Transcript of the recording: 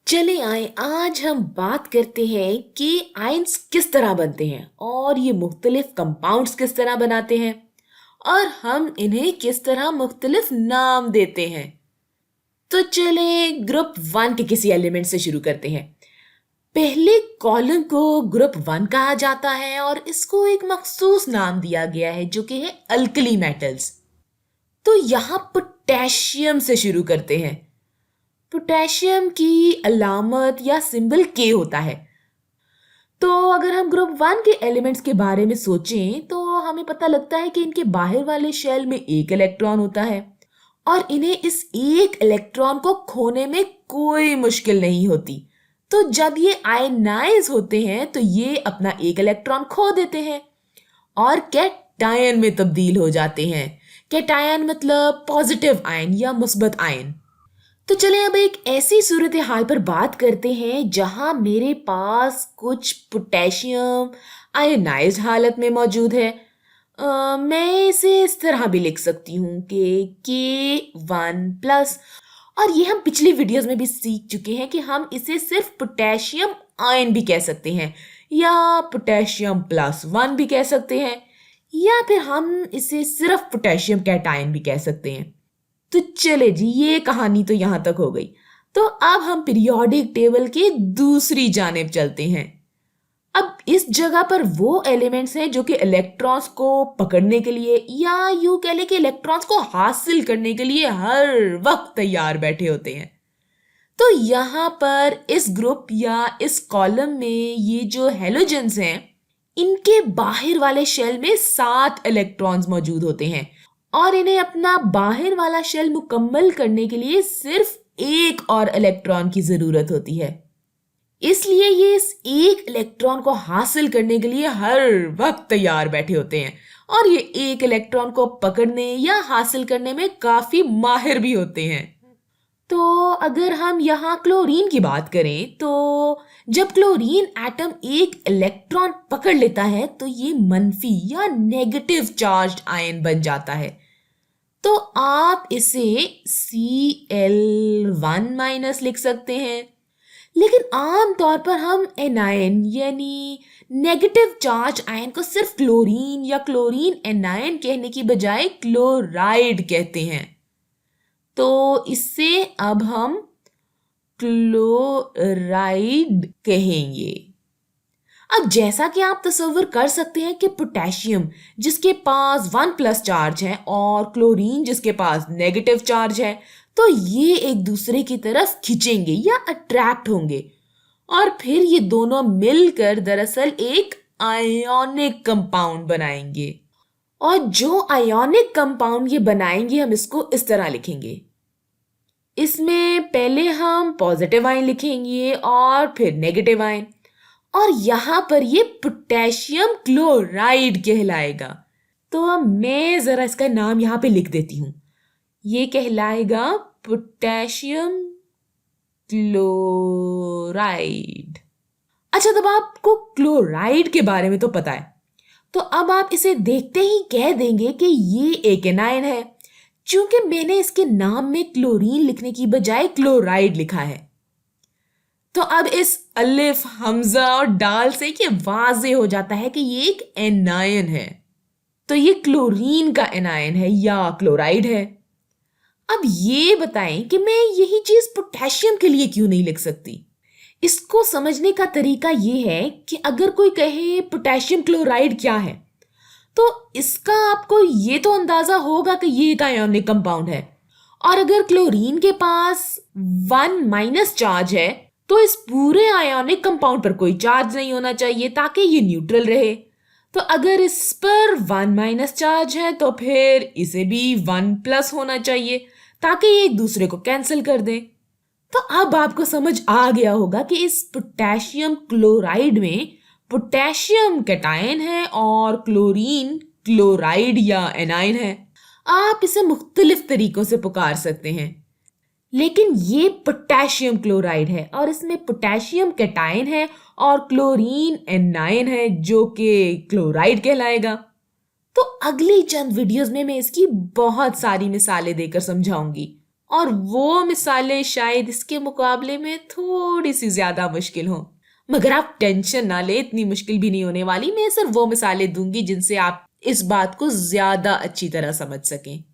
चले आए आज हम बात करते हैं कि आयंस किस तरह बनते हैं और ये मुख्तलिफ कंपाउंड्स किस तरह बनाते हैं और हम इन्हें किस तरह मुख्तलिफ नाम देते हैं। तो चले ग्रुप वन के किसी एलिमेंट से शुरू करते हैं। पहले कॉलम को ग्रुप वन कहा जाता है और इसको एक मखसूस नाम दिया गया है जो कि है अल्कली मेटल्स। तो यहाँ पोटेशियम से शुरू करते हैं। पोटेशियम की अलामत या सिंबल के होता है। तो अगर हम ग्रुप वन के एलिमेंट्स के बारे में सोचें तो हमें पता लगता है कि इनके बाहर वाले शेल में एक इलेक्ट्रॉन होता है और इन्हें इस एक इलेक्ट्रॉन को खोने में कोई मुश्किल नहीं होती। तो जब ये आयनाइज होते हैं तो ये अपना एक इलेक्ट्रॉन खो देते हैं और कैटायन में तब्दील हो जाते हैं। कैटायन मतलब पॉजिटिव आयन या मुस्बत आयन। तो चलें अब एक ऐसी सूरत हाल पर बात करते हैं जहां मेरे पास कुछ पोटेशियम आयनाइज्ड हालत में मौजूद है। मैं इसे इस तरह भी लिख सकती हूँ कि K1+ और ये हम पिछली वीडियोस में भी सीख चुके हैं कि हम इसे सिर्फ पोटेशियम आयन भी कह सकते हैं या पोटेशियम+1 भी कह सकते हैं या फिर हम इसे सिर्फ पोटेशियम कैटायन भी कह सकते हैं। तो चले जी, ये कहानी तो यहां तक हो गई। तो अब हम पीरियोडिक टेबल के दूसरी जानिब चलते हैं। अब इस जगह पर वो एलिमेंट्स हैं जो कि इलेक्ट्रॉन्स को पकड़ने के लिए या यूं कह ले कि इलेक्ट्रॉन्स को हासिल करने के लिए हर वक्त तैयार बैठे होते हैं। तो यहाँ पर इस ग्रुप या इस कॉलम में ये जो हेलोजेंस हैं इनके बाहर वाले शेल में 7 इलेक्ट्रॉन्स मौजूद होते हैं और इन्हें अपना बाहर वाला शेल मुकम्मल करने के लिए सिर्फ एक और इलेक्ट्रॉन की जरूरत होती है। इसलिए ये इस एक इलेक्ट्रॉन को हासिल करने के लिए हर वक्त तैयार बैठे होते हैं और ये एक इलेक्ट्रॉन को पकड़ने या हासिल करने में काफी माहिर भी होते हैं। तो अगर हम यहाँ क्लोरीन की बात करें तो जब क्लोरीन एटम एक इलेक्ट्रॉन पकड़ लेता है तो ये मनफी या नेगेटिव चार्ज्ड आयन बन जाता है। तो आप इसे Cl1- लिख सकते हैं, लेकिन आम तौर पर हम एनायन यानी नेगेटिव चार्ज आयन को सिर्फ क्लोरीन या क्लोरीन एनायन कहने की बजाय क्लोराइड कहते हैं। तो इससे अब हम क्लोराइड कहेंगे। अब जैसा कि आप तसव्वुर कर सकते हैं कि पोटेशियम जिसके पास 1+ चार्ज है और क्लोरीन जिसके पास नेगेटिव चार्ज है, तो ये एक दूसरे की तरफ खिंचेंगे या अट्रैक्ट होंगे और फिर ये दोनों मिलकर दरअसल एक आयोनिक कंपाउंड बनाएंगे। और जो आयोनिक कंपाउंड ये बनाएंगे हम इसको इस तरह लिखेंगे। इसमें पहले हम पॉजिटिव आयन लिखेंगे और फिर नेगेटिव आयन और यहाँ पर ये पोटेशियम क्लोराइड कहलाएगा। तो मैं जरा इसका नाम यहाँ पे लिख देती हूँ। ये कहलाएगा पोटेशियम क्लोराइड। अच्छा, तब आपको क्लोराइड के बारे में तो पता है, तो अब आप इसे देखते ही कह देंगे कि ये एक एनायन है, क्योंकि मैंने इसके नाम में क्लोरीन लिखने की बजाय क्लोराइड लिखा है। तो अब इस अलिफ, हमजा और डाल से ये वाज़ेह हो जाता है कि ये एक एनायन है। तो ये क्लोरीन का एनायन है या क्लोराइड है। अब ये बताएं कि मैं यही चीज पोटेशियम के लिए क्यों नहीं लिख सकती। इसको समझने का तरीका ये है कि अगर कोई कहे पोटेशियम क्लोराइड क्या है, तो इसका आपको ये तो अंदाजा होगा कि ये एक आयोनिक कंपाउंड है और अगर क्लोरीन के पास 1- चार्ज है तो इस पूरे आयोनिक कंपाउंड पर कोई चार्ज नहीं होना चाहिए ताकि ये न्यूट्रल रहे। तो अगर इस पर 1- चार्ज है तो फिर इसे भी 1+ होना चाहिए ताकि ये एक दूसरे को कैंसिल कर दें। तो अब आपको समझ आ गया होगा कि इस पोटेशियम क्लोराइड में पोटेशियम कैटायन है और क्लोरीन क्लोराइड या एनायन है। आप इसे मुख्तलिफ तरीकों से पुकार सकते हैं, लेकिन ये पोटेशियम क्लोराइड है और इसमें पोटेशियम कैटायन है और क्लोरीन एनायन है जो कि क्लोराइड कहलाएगा। तो अगली चंद वीडियोस में मैं इसकी बहुत सारी मिसालें देकर समझाऊंगी। और वो मिसालें शायद इसके मुकाबले में थोड़ी सी ज्यादा मुश्किल हों। मगर आप टेंशन ना ले, इतनी मुश्किल भी नहीं होने वाली। मैं सिर्फ वो मिसालें दूंगी जिनसे आप इस बात को ज्यादा अच्छी तरह समझ सकें।